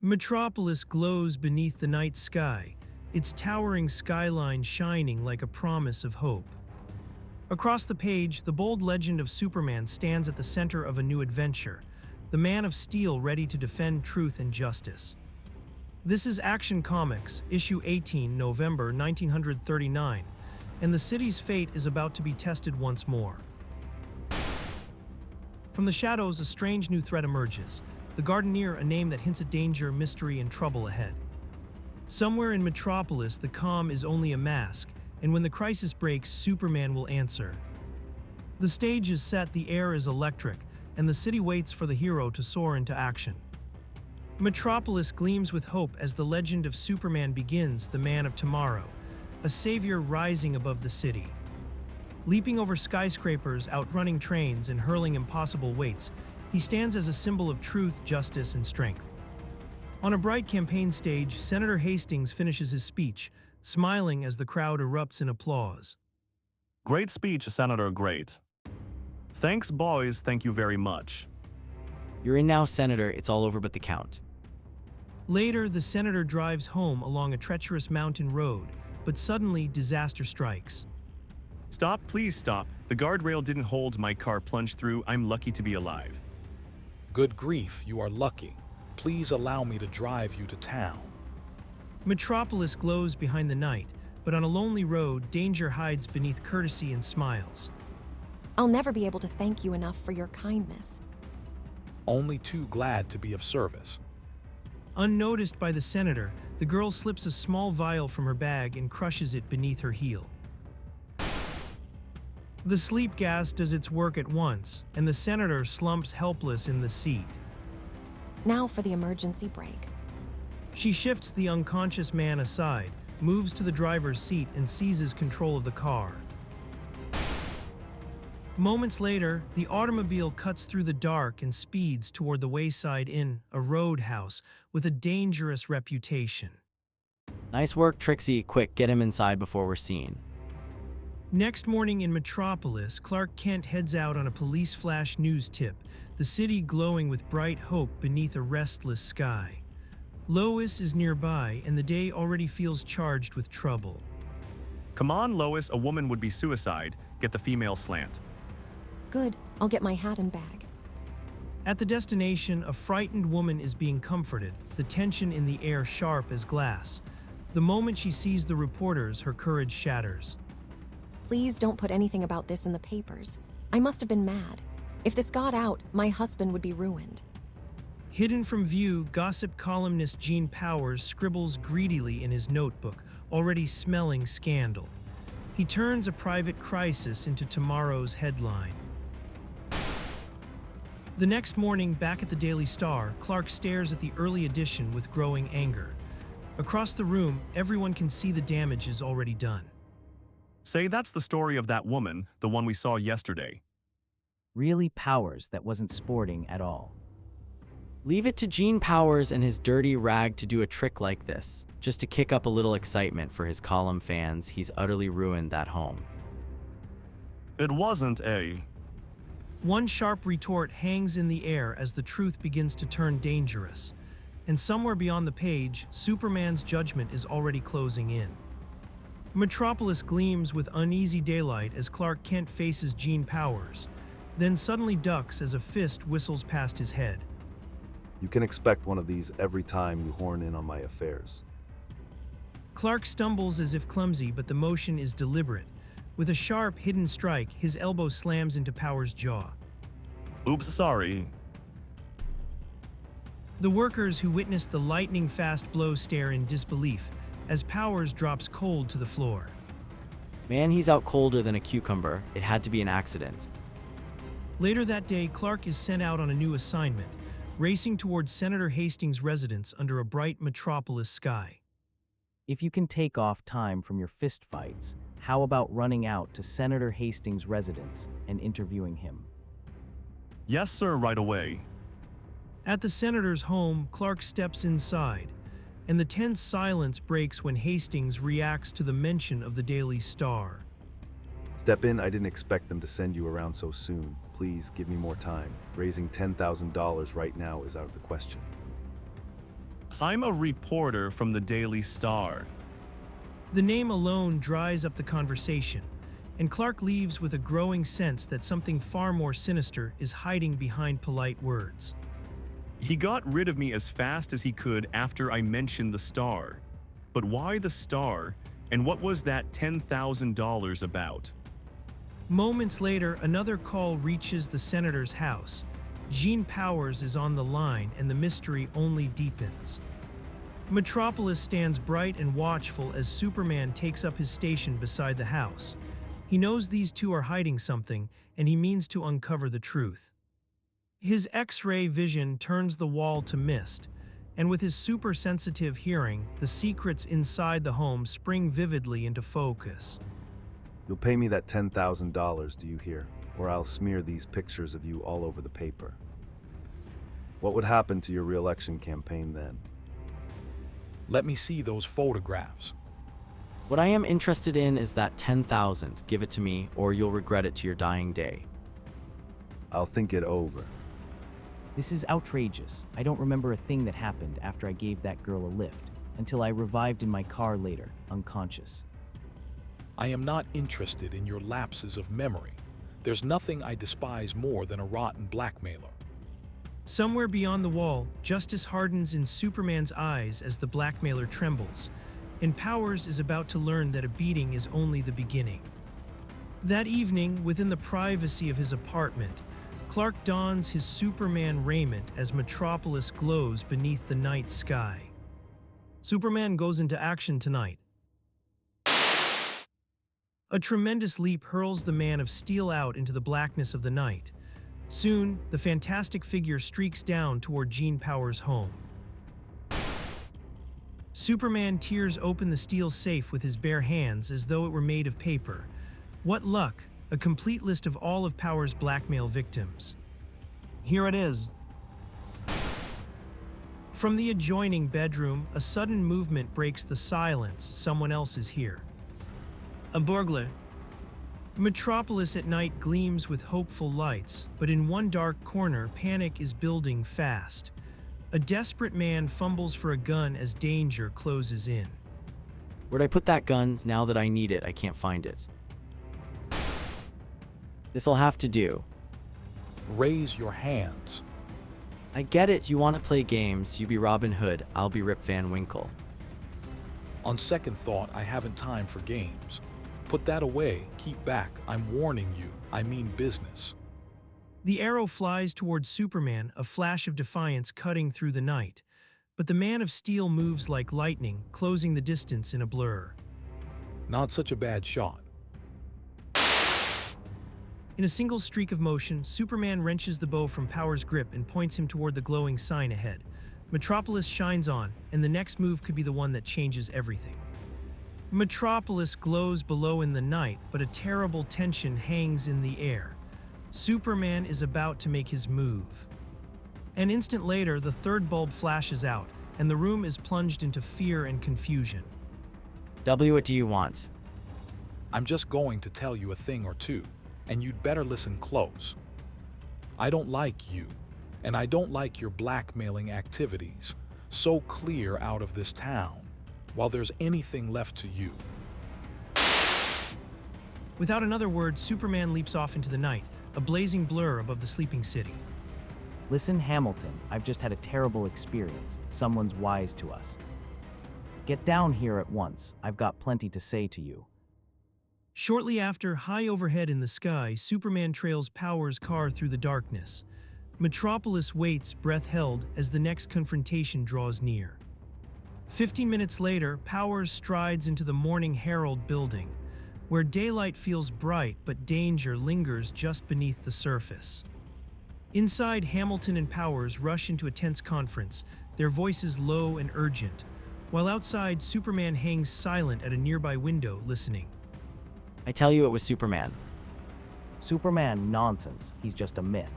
Metropolis glows beneath the night sky, its towering skyline shining like a promise of hope. Across the page, the bold legend of Superman stands at the center of a new adventure, the Man of Steel ready to defend truth and justice. This is Action Comics, issue 18, November 1939, and the city's fate is about to be tested once more. From the shadows, a strange new threat emerges. The Gardener, a name that hints at danger, mystery, and trouble ahead. Somewhere in Metropolis, the calm is only a mask, and when the crisis breaks, Superman will answer. The stage is set, the air is electric, and the city waits for the hero to soar into action. Metropolis gleams with hope as the legend of Superman begins, the Man of Tomorrow, a savior rising above the city. Leaping over skyscrapers, outrunning trains, and hurling impossible weights, he stands as a symbol of truth, justice, and strength. On a bright campaign stage, Senator Hastings finishes his speech, smiling as the crowd erupts in applause. Great speech, Senator, great. Thanks, boys, thank you very much. You're in now, Senator. It's all over but the count. Later, the senator drives home along a treacherous mountain road, but suddenly disaster strikes. Stop, please stop. The guardrail didn't hold, my car plunged through. I'm lucky to be alive. Good grief, you are lucky. Please allow me to drive you to town. Metropolis glows behind the night, but on a lonely road, danger hides beneath courtesy and smiles. I'll never be able to thank you enough for your kindness. Only too glad to be of service. Unnoticed by the senator, the girl slips a small vial from her bag and crushes it beneath her heel. The sleep gas does its work at once, and the senator slumps helpless in the seat. Now for the emergency brake. She shifts the unconscious man aside, moves to the driver's seat, and seizes control of the car. Moments later, the automobile cuts through the dark and speeds toward the Wayside Inn, a roadhouse with a dangerous reputation. Nice work, Trixie. Quick, get him inside before we're seen. Next morning in Metropolis, Clark Kent heads out on a police flash news tip, the city glowing with bright hope beneath a restless sky. Lois is nearby, and the day already feels charged with trouble. Come on, Lois, a woman would be suicide. Get the female slant. Good, I'll get my hat and bag. At the destination, a frightened woman is being comforted, the tension in the air sharp as glass. The moment she sees the reporters, her courage shatters. Please don't put anything about this in the papers. I must have been mad. If this got out, my husband would be ruined. Hidden from view, gossip columnist Gene Powers scribbles greedily in his notebook, already smelling scandal. He turns a private crisis into tomorrow's headline. The next morning, back at the Daily Star, Clark stares at the early edition with growing anger. Across the room, everyone can see the damage is already done. Say, that's the story of that woman, the one we saw yesterday. Really, Powers, that wasn't sporting at all. Leave it to Gene Powers and his dirty rag to do a trick like this, just to kick up a little excitement for his column fans. He's utterly ruined that home. It wasn't a... One sharp retort hangs in the air as the truth begins to turn dangerous. And somewhere beyond the page, Superman's judgment is already closing in. Metropolis gleams with uneasy daylight as Clark Kent faces Gene Powers, then suddenly ducks as a fist whistles past his head. You can expect one of these every time you horn in on my affairs. Clark stumbles as if clumsy, but the motion is deliberate. With a sharp, hidden strike, his elbow slams into Powers' jaw. Oops, sorry. The workers who witness the lightning-fast blow stare in disbelief as Powers drops cold to the floor. Man, he's out colder than a cucumber. It had to be an accident. Later that day, Clark is sent out on a new assignment, racing towards Senator Hastings' residence under a bright Metropolis sky. If you can take off time from your fistfights, how about running out to Senator Hastings' residence and interviewing him? Yes, sir, right away. At the senator's home, Clark steps inside, and the tense silence breaks when Hastings reacts to the mention of the Daily Star. Step in, I didn't expect them to send you around so soon. Please give me more time. Raising $10,000 right now is out of the question. I'm a reporter from the Daily Star. The name alone dries up the conversation, and Clark leaves with a growing sense that something far more sinister is hiding behind polite words. He got rid of me as fast as he could after I mentioned the Star. But why the Star, and what was that $10,000 about? Moments later, another call reaches the senator's house. Gene Powers is on the line, and the mystery only deepens. Metropolis stands bright and watchful as Superman takes up his station beside the house. He knows these two are hiding something, and he means to uncover the truth. His X-ray vision turns the wall to mist, and with his super-sensitive hearing, the secrets inside the home spring vividly into focus. You'll pay me that $10,000, do you hear? Or I'll smear these pictures of you all over the paper. What would happen to your re-election campaign then? Let me see those photographs. What I am interested in is that 10,000. Give it to me, or you'll regret it to your dying day. I'll think it over. This is outrageous. I don't remember a thing that happened after I gave that girl a lift, until I revived in my car later, unconscious. I am not interested in your lapses of memory. There's nothing I despise more than a rotten blackmailer. Somewhere beyond the wall, justice hardens in Superman's eyes as the blackmailer trembles, and Powers is about to learn that a beating is only the beginning. That evening, within the privacy of his apartment, Clark dons his Superman raiment as Metropolis glows beneath the night sky. Superman goes into action tonight. A tremendous leap hurls the Man of Steel out into the blackness of the night. Soon, the fantastic figure streaks down toward Gene Powers' home. Superman tears open the steel safe with his bare hands as though it were made of paper. What luck! A complete list of all of Powers' blackmail victims. Here it is. From the adjoining bedroom, a sudden movement breaks the silence. Someone else is here. A burglar. Metropolis at night gleams with hopeful lights, but in one dark corner, panic is building fast. A desperate man fumbles for a gun as danger closes in. Where'd I put that gun? Now that I need it, I can't find it. This'll have to do. Raise your hands. I get it, you want to play games. You be Robin Hood, I'll be Rip Van Winkle. On second thought, I haven't time for games. Put that away, keep back, I'm warning you, I mean business. The arrow flies towards Superman, a flash of defiance cutting through the night. But the Man of Steel moves like lightning, closing the distance in a blur. Not such a bad shot. In a single streak of motion, Superman wrenches the bow from Powers' grip and points him toward the glowing sign ahead. Metropolis shines on, and the next move could be the one that changes everything. Metropolis glows below in the night, but a terrible tension hangs in the air. Superman is about to make his move. An instant later, the third bulb flashes out, and the room is plunged into fear and confusion. W, what do you want? I'm just going to tell you a thing or two, and you'd better listen close. I don't like you, and I don't like your blackmailing activities. So clear out of this town, while there's anything left to you. Without another word, Superman leaps off into the night, a blazing blur above the sleeping city. Listen, Hamilton, I've just had a terrible experience. Someone's wise to us. Get down here at once. I've got plenty to say to you. Shortly after, high overhead in the sky, Superman trails Powers' car through the darkness. Metropolis waits, breath held, as the next confrontation draws near. 15 minutes later, Powers strides into the Morning Herald building, where daylight feels bright but danger lingers just beneath the surface. Inside, Hamilton and Powers rush into a tense conference, their voices low and urgent, while outside, Superman hangs silent at a nearby window, listening. I tell you it was Superman. Superman, nonsense. He's just a myth.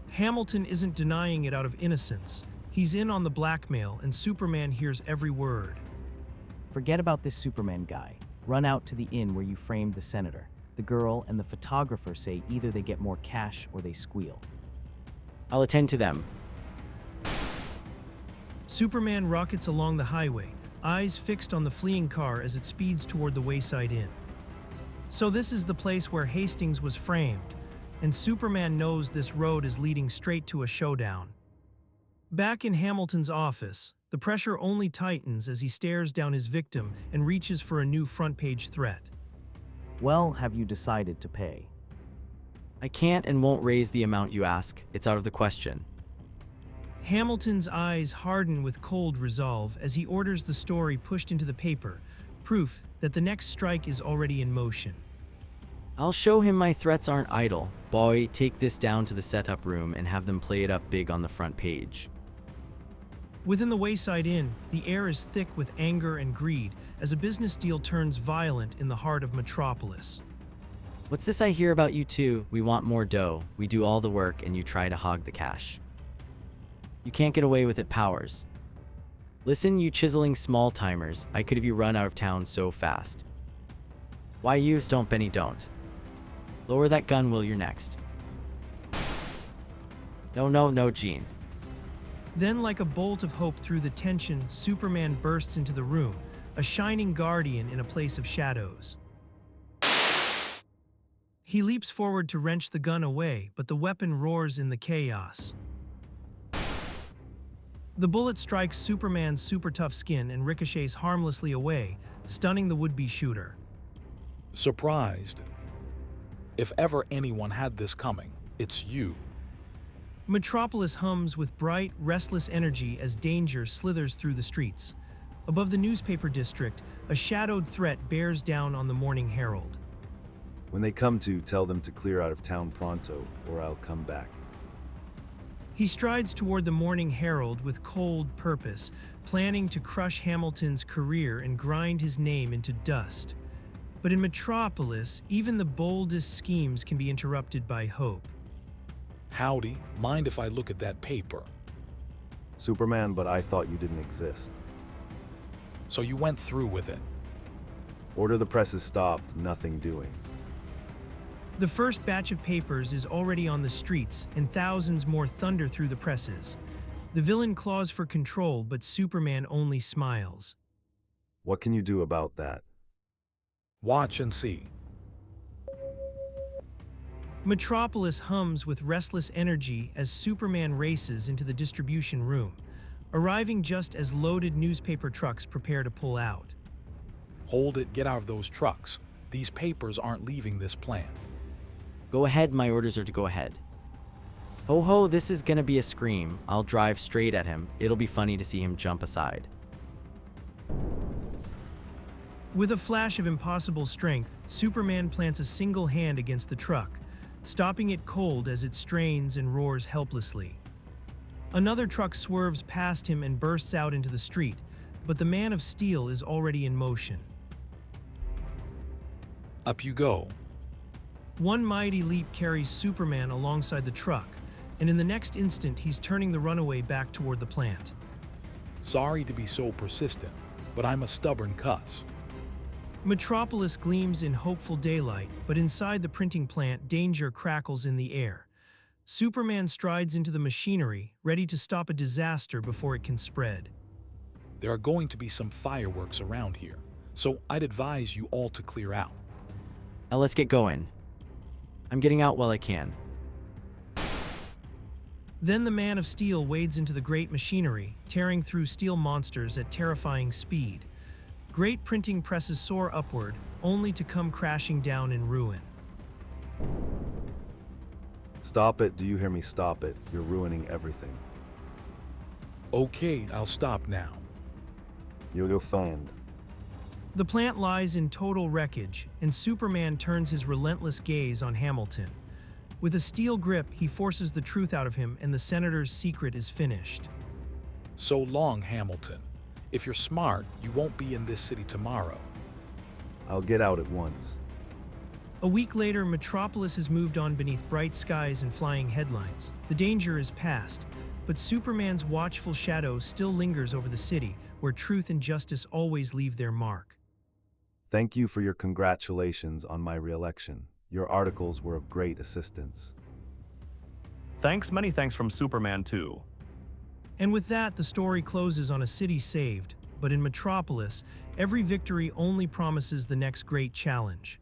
Hamilton isn't denying it out of innocence. He's in on the blackmail, and Superman hears every word. Forget about this Superman guy. Run out to the inn where you framed the senator. The girl and the photographer say either they get more cash or they squeal. I'll attend to them. Superman rockets along the highway, eyes fixed on the fleeing car as it speeds toward the Wayside Inn. So this is the place where Hastings was framed, and Superman knows this road is leading straight to a showdown. Back in Hamilton's office, the pressure only tightens as he stares down his victim and reaches for a new front-page threat. Well, have you decided to pay? I can't and won't raise the amount you ask. It's out of the question. Hamilton's eyes harden with cold resolve as he orders the story pushed into the paper, proof that the next strike is already in motion. I'll show him my threats aren't idle. Boy, take this down to the setup room and have them play it up big on the front page. Within the Wayside Inn, the air is thick with anger and greed as a business deal turns violent in the heart of Metropolis. What's this I hear about you two? We want more dough. We do all the work and you try to hog the cash. You can't get away with it, Powers. Listen, you chiseling small-timers, I could have you run out of town so fast. Why use don't Benny don't. Lower that gun, Will, you're next. No, Gene. Then, like a bolt of hope through the tension, Superman bursts into the room, a shining guardian in a place of shadows. He leaps forward to wrench the gun away, but the weapon roars in the chaos. The bullet strikes Superman's super tough skin and ricochets harmlessly away, stunning the would-be shooter. Surprised. If ever anyone had this coming, it's you. Metropolis hums with bright, restless energy as danger slithers through the streets. Above the newspaper district, a shadowed threat bears down on the Morning Herald. When they come to, tell them to clear out of town pronto, or I'll come back. He strides toward the Morning Herald with cold purpose, planning to crush Hamilton's career and grind his name into dust. But in Metropolis, even the boldest schemes can be interrupted by hope. Howdy, mind if I look at that paper? Superman, but I thought you didn't exist. So you went through with it. Order the presses stopped, nothing doing. The first batch of papers is already on the streets, and thousands more thunder through the presses. The villain claws for control, but Superman only smiles. What can you do about that? Watch and see. Metropolis hums with restless energy as Superman races into the distribution room, arriving just as loaded newspaper trucks prepare to pull out. Hold it, get out of those trucks. These papers aren't leaving this plant. Go ahead, my orders are to go ahead. Ho, this is gonna be a scream. I'll drive straight at him. It'll be funny to see him jump aside. With a flash of impossible strength, Superman plants a single hand against the truck, stopping it cold as it strains and roars helplessly. Another truck swerves past him and bursts out into the street, but the Man of Steel is already in motion. Up you go. One mighty leap carries Superman alongside the truck, and in the next instant he's turning the runaway back toward the plant. Sorry to be so persistent, but I'm a stubborn cuss. Metropolis gleams in hopeful daylight, but inside the printing plant, danger crackles in the air. Superman strides into the machinery, ready to stop a disaster before it can spread. There are going to be some fireworks around here, so I'd advise you all to clear out. Now let's get going. I'm getting out while I can. Then the Man of Steel wades into the great machinery, tearing through steel monsters at terrifying speed. Great printing presses soar upward, only to come crashing down in ruin. Stop it, do you hear me? Stop it. You're ruining everything. Okay, I'll stop now. You'll find. The plant lies in total wreckage, and Superman turns his relentless gaze on Hamilton. With a steel grip, he forces the truth out of him, and the senator's secret is finished. So long, Hamilton. If you're smart, you won't be in this city tomorrow. I'll get out at once. A week later, Metropolis has moved on beneath bright skies and flying headlines. The danger is past, but Superman's watchful shadow still lingers over the city, where truth and justice always leave their mark. Thank you for your congratulations on my re-election. Your articles were of great assistance. Many thanks from Superman too. And with that, the story closes on a city saved, but in Metropolis, every victory only promises the next great challenge.